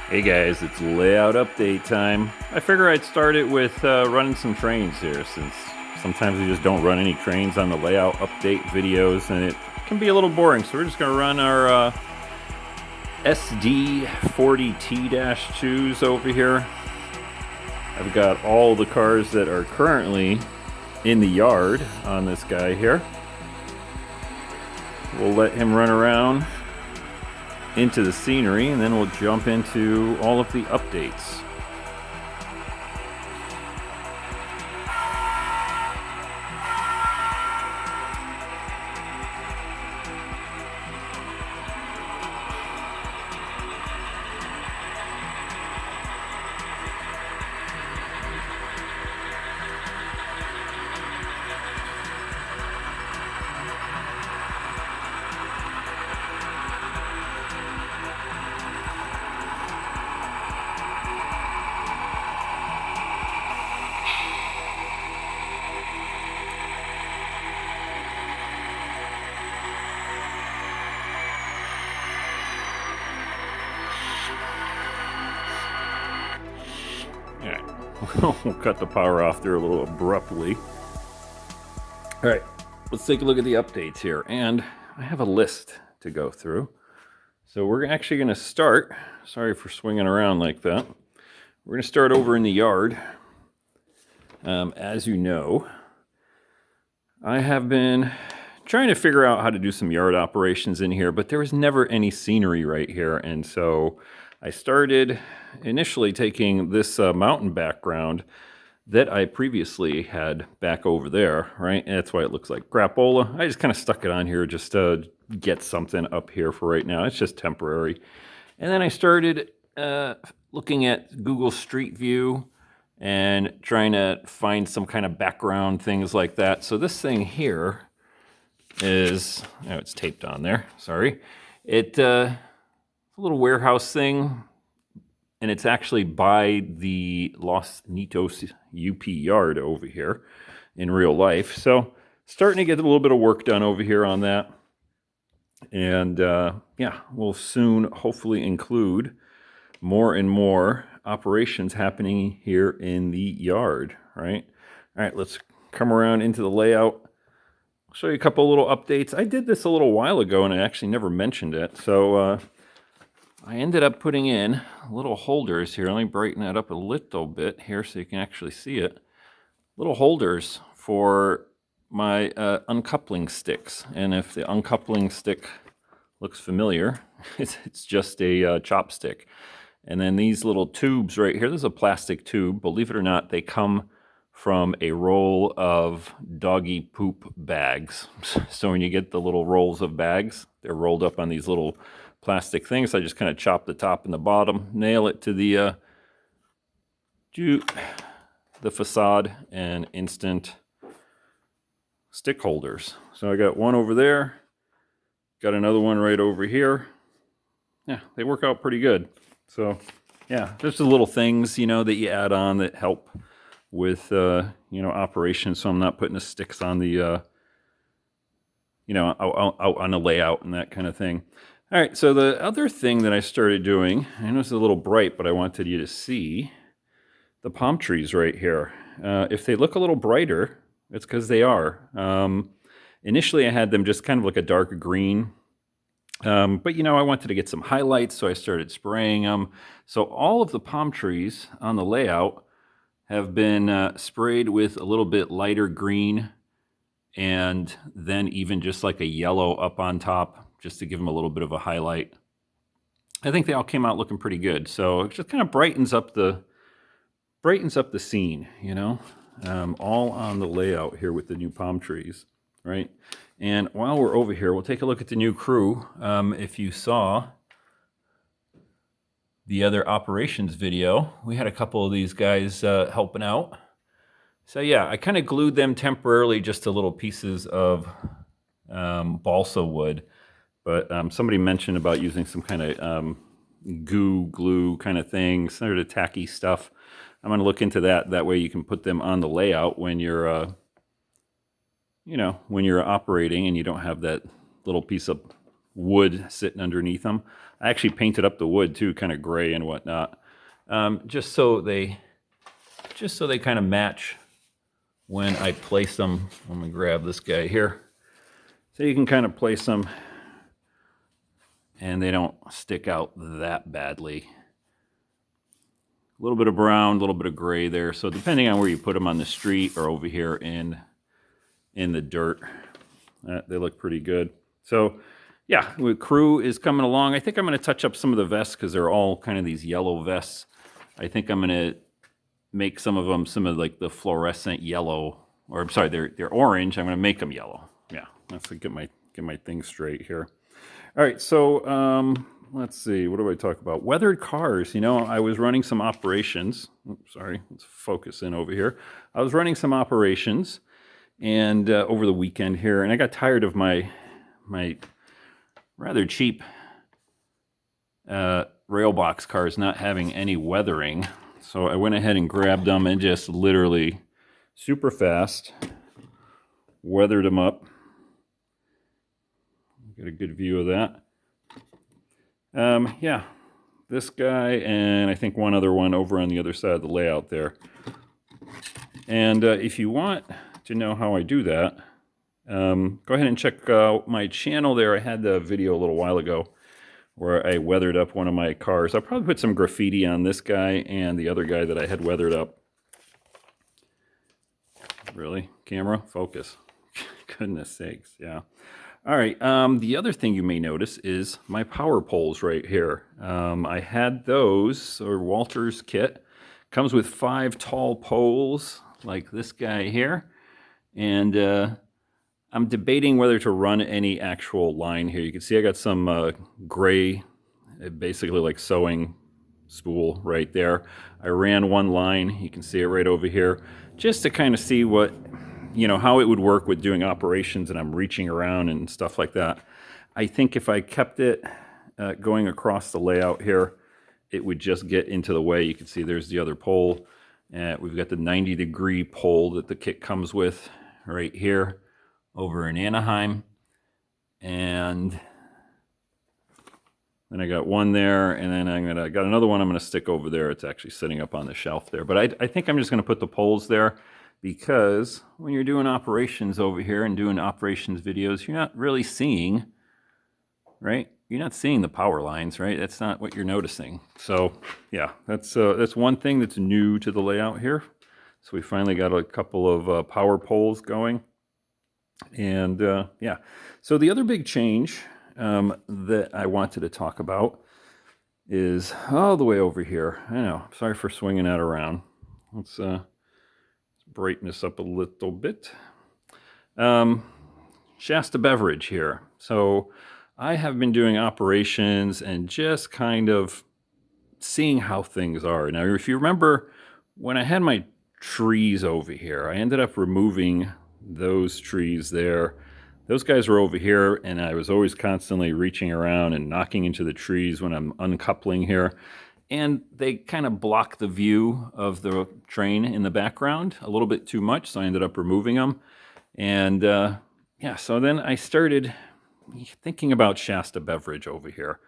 Hey guys, it's layout update time. I figure I'd start it with running some trains here, since sometimes we just don't run any trains on the layout update videos and it can be a little boring. So we're just going to run our SD40T-2s over here. I've got all the cars that are currently in the yard on this guy here. We'll let him run around into the scenery, and then we'll jump into all of the updates. We'll cut the power off there a little abruptly. All right, let's take a look at the updates here. And I have a list to go through. So we're actually going to start, sorry for swinging around like that. We're going to start over in the yard. As you know, I have been trying to figure out how to do some yard operations in here, but there was never any scenery right here. And so I started initially taking this mountain background that I previously had back over there, right? And that's why it looks like crapola. I just kind of stuck it on here just to get something up here for right now. It's just temporary. And then I started looking at Google Street View and trying to find some kind of background, things like that. So this thing here is, oh, it's taped on there, sorry. It's a little warehouse thing, and it's actually by the Los Nitos UP yard over here in real life. So starting to get a little bit of work done over here on that. And yeah, we'll soon hopefully include more and more operations happening here in the yard, right? All right, let's come around into the layout. I'll show you a couple little updates. I did this a little while ago and I actually never mentioned it. So I ended up putting in little holders here. Let me brighten that up a little bit here so you can actually see it. Little holders for my uncoupling sticks. And if the uncoupling stick looks familiar, it's just a chopstick. And then these little tubes right here, this is a plastic tube. Believe it or not, they come from a roll of doggy poop bags. So when you get the little rolls of bags, they're rolled up on these little plastic things. I just kind of chop the top and the bottom, nail it to the facade, and instant stick holders. So I got one over there, got another one right over here. Yeah, they work out pretty good. So yeah, just the little things, you know, that you add on that help with, you know, operations. So I'm not putting the sticks on the, you know, out on the layout and that kind of thing. All right, so the other thing that I started doing, I know it's a little bright, but I wanted you to see the palm trees right here. If they look a little brighter, it's because they are. Initially, I had them just kind of like a dark green. But, you know, I wanted to get some highlights, so I started spraying them. So all of the palm trees on the layout have been sprayed with a little bit lighter green, and then even just like a yellow up on top, just to give them a little bit of a highlight. I think they all came out looking pretty good. So it just kind of brightens up the scene, you know, all on the layout here with the new palm trees, right? And while we're over here, we'll take a look at the new crew. If you saw the other operations video, we had a couple of these guys helping out. So yeah, I kind of glued them temporarily just to little pieces of balsa wood. But somebody mentioned about using some kind of glue kind of thing, sort of tacky stuff. I'm going to look into that. That way you can put them on the layout when you're, you know, when you're operating and you don't have that little piece of wood sitting underneath them. I actually painted up the wood too, kind of gray and whatnot, just so they kind of match when I place them. Let me grab this guy here. So you can kind of place them and they don't stick out that badly. A little bit of brown, a little bit of gray there. So depending on where you put them on the street or over here in the dirt, they look pretty good. So yeah, the crew is coming along. I think I'm going to touch up some of the vests because they're all kind of these yellow vests. I think I'm going to make some of them some of like the fluorescent yellow, or I'm sorry, they're orange. I'm going to make them yellow. Yeah, let's get my thing straight here. All right, so let's see. What do I talk about? Weathered cars. You know, I was running some operations. Oops, sorry, let's focus in over here. I was running some operations, and over the weekend here, and I got tired of my rather cheap rail box cars not having any weathering. So I went ahead and grabbed them and just literally super fast weathered them up. Get a good view of that. Yeah, this guy and I think one other one over on the other side of the layout there. And if you want to know how I do that, go ahead and check out my channel there. I had the video a little while ago where I weathered up one of my cars. I'll probably put some graffiti on this guy and the other guy that I had weathered up. Really? Camera? Focus. Goodness sakes, yeah. All right, the other thing you may notice is my power poles right here. I had those, or Walthers kit. Comes with 5 tall poles, like this guy here. And I'm debating whether to run any actual line here. You can see I got some gray, basically like sewing spool right there. I ran one line, you can see it right over here, just to kind of see what, you know, how it would work with doing operations, and I'm reaching around and stuff like that. I think if I kept it going across the layout here, it would just get into the way. You can see there's the other pole. We've got the 90-degree pole that the kit comes with right here over in Anaheim. And then I got one there, and then I got another one I'm going to stick over there. It's actually sitting up on the shelf there. But I think I'm just going to put the poles there, because when you're doing operations over here and doing operations videos, you're not really seeing, right? You're not seeing the power lines, right? That's not what you're noticing. So yeah, that's one thing that's new to the layout here. So we finally got a couple of power poles going. And yeah, so the other big change that I wanted to talk about is all the way over here. I know, sorry for swinging that around. Let's brighten this up a little bit. Shasta Beverage here. So I have been doing operations and just kind of seeing how things are. Now, if you remember, when I had my trees over here, I ended up removing those trees there. Those guys were over here, and I was always constantly reaching around and knocking into the trees when I'm uncoupling here. And they kind of block the view of the train in the background a little bit too much, so I ended up removing them. And yeah, so then I started thinking about Shasta Beverage over here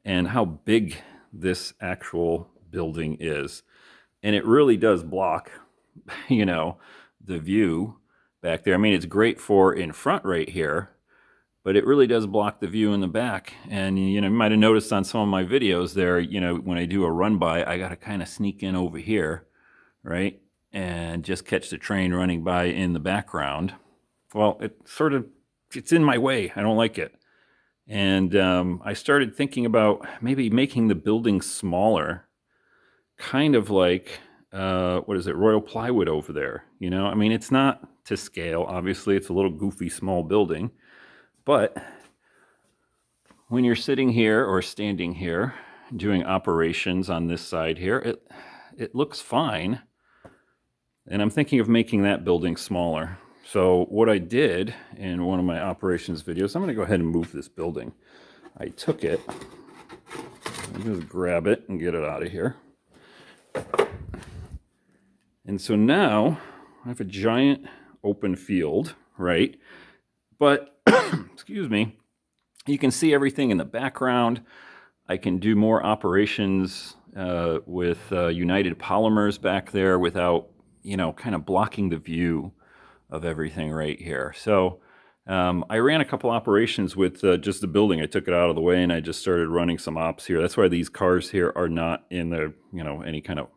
and how big this actual building is. And it really does block, you know, the view back there. I mean, it's great for in front right here, but it really does block the view in the back. And, you know, you might have noticed on some of my videos there, you know, when I do a run by, I got to kind of sneak in over here, right? And just catch the train running by in the background. Well, it's in my way. I don't like it. And I started thinking about maybe making the building smaller, kind of like, what is it, Royal Plywood over there. You know, I mean, it's not to scale. Obviously, it's a little goofy small building. But when you're sitting here or standing here doing operations on this side here, it looks fine. And I'm thinking of making that building smaller. So what I did in one of my operations videos, I'm going to go ahead and move this building. I took it, just grab it and get it out of here. And so now I have a giant open field, right? But, excuse me, You can see everything in the background. I can do more operations with United Polymers back there without, kind of blocking the view of everything right here. So I ran a couple operations with just the building. I took it out of the way and I just started running some ops here. That's why these cars here are not in the, any kind of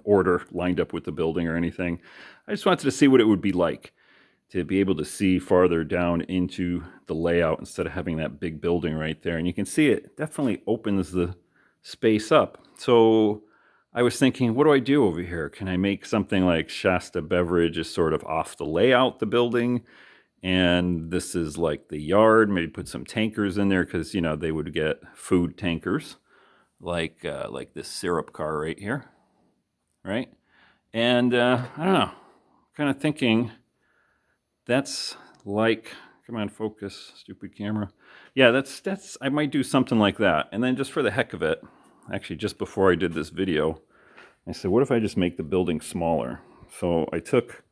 order lined up with the building or anything. I just wanted to see what it would be like to be able to see farther down into the layout instead of having that big building right there. And you can see it definitely opens the space up. So I was thinking, what do I do over here? Can I make something like Shasta Beverage is sort of off the layout, the building, and this is like the yard? Maybe put some tankers in there because, they would get food tankers like this syrup car right here, right? And I don't know, kind of thinking that's like, come on, focus, stupid camera. Yeah, that's I might do something like that. And then just for the heck of it, actually just before I did this video, I said, what if I just make the building smaller? So I took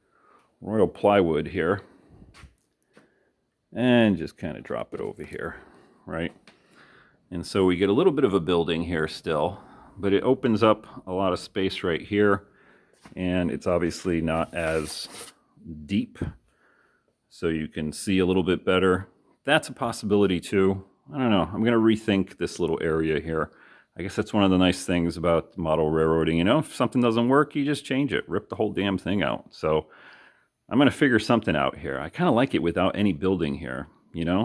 royal plywood here and just kind of drop it over here, right? And so we get a little bit of a building here still, but it opens up a lot of space right here, and it's obviously not as deep, so you can see a little bit better. That's a possibility too. I don't know. I'm going to rethink this little area here. I guess that's one of the nice things about model railroading. If something doesn't work, you just change it. Rip the whole damn thing out. So I'm going to figure something out here. I kind of like it without any building here,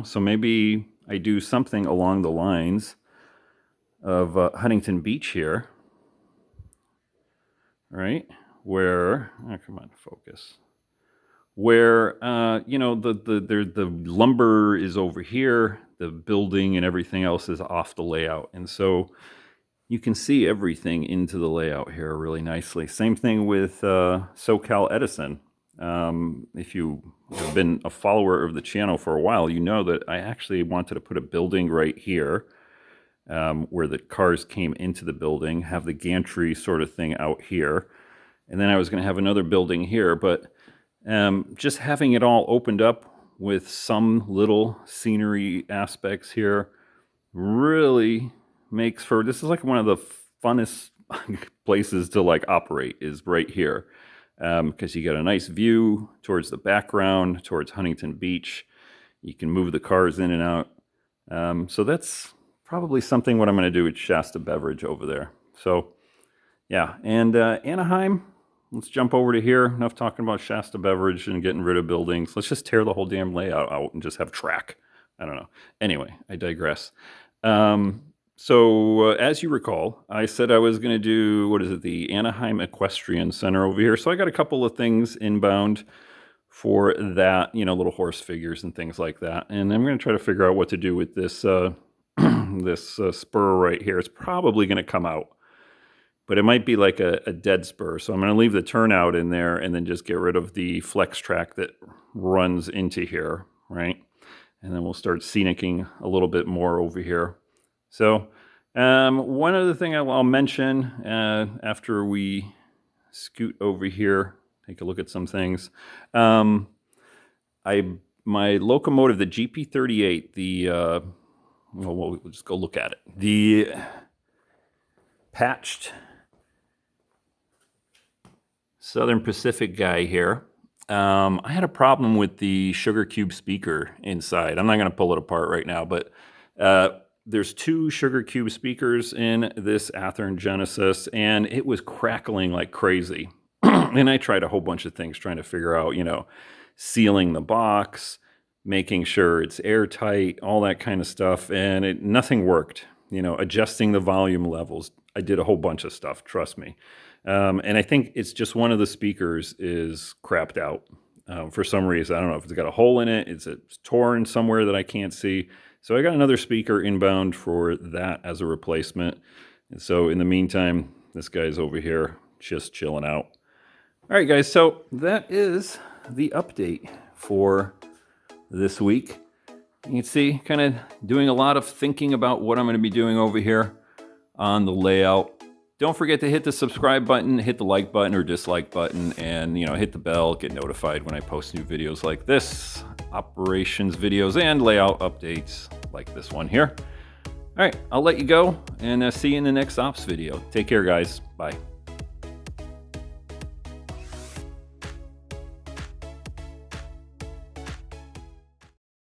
So maybe I do something along the lines of Huntington Beach here, right? Where, come on, focus. Where, the lumber is over here, the building and everything else is off the layout. And so you can see everything into the layout here really nicely. Same thing with SoCal Edison. If you have been a follower of the channel for a while, you know that I actually wanted to put a building right here where the cars came into the building, have the gantry sort of thing out here. And then I was going to have another building here, but just having it all opened up with some little scenery aspects here really makes for, this is like one of the funnest places to like operate, is right here. Because you got a nice view towards the background, towards Huntington Beach. You can move the cars in and out. So that's probably something what I'm going to do with Shasta Beverage over there. So yeah, and Anaheim, let's jump over to here. Enough talking about Shasta Beverage and getting rid of buildings. Let's just tear the whole damn layout out and just have track. I don't know. Anyway, I digress. So as you recall, I said I was going to do, the Anaheim Equestrian Center over here. So I got a couple of things inbound for that, little horse figures and things like that. And I'm going to try to figure out what to do with this this spur right here. It's probably going to come out, but it might be like a dead spur. So I'm going to leave the turnout in there and then just get rid of the flex track that runs into here, right? And then we'll start scenicking a little bit more over here. So one other thing I'll mention after we scoot over here, take a look at some things. My locomotive, the GP38, we'll just go look at it. The patched Southern Pacific guy here. I had a problem with the sugar cube speaker inside. I'm not going to pull it apart right now, but there's two sugar cube speakers in this Athearn Genesis, and it was crackling like crazy. And I tried a whole bunch of things trying to figure out, sealing the box, making sure it's airtight, all that kind of stuff, and nothing worked. Adjusting the volume levels. I did a whole bunch of stuff, trust me. And I think it's just one of the speakers is crapped out for some reason. I don't know if it's got a hole in it, it's torn somewhere that I can't see. So I got another speaker inbound for that as a replacement. And so in the meantime, this guy's over here just chilling out. All right, guys, so that is the update for this week. You can see kind of doing a lot of thinking about what I'm going to be doing over here on the layout. Don't forget to hit the subscribe button, hit the like button or dislike button, and hit the bell, get notified when I post new videos like this, operations videos and layout updates. like this one here. All right, I'll let you go and see you in the next ops video. Take care, guys. Bye.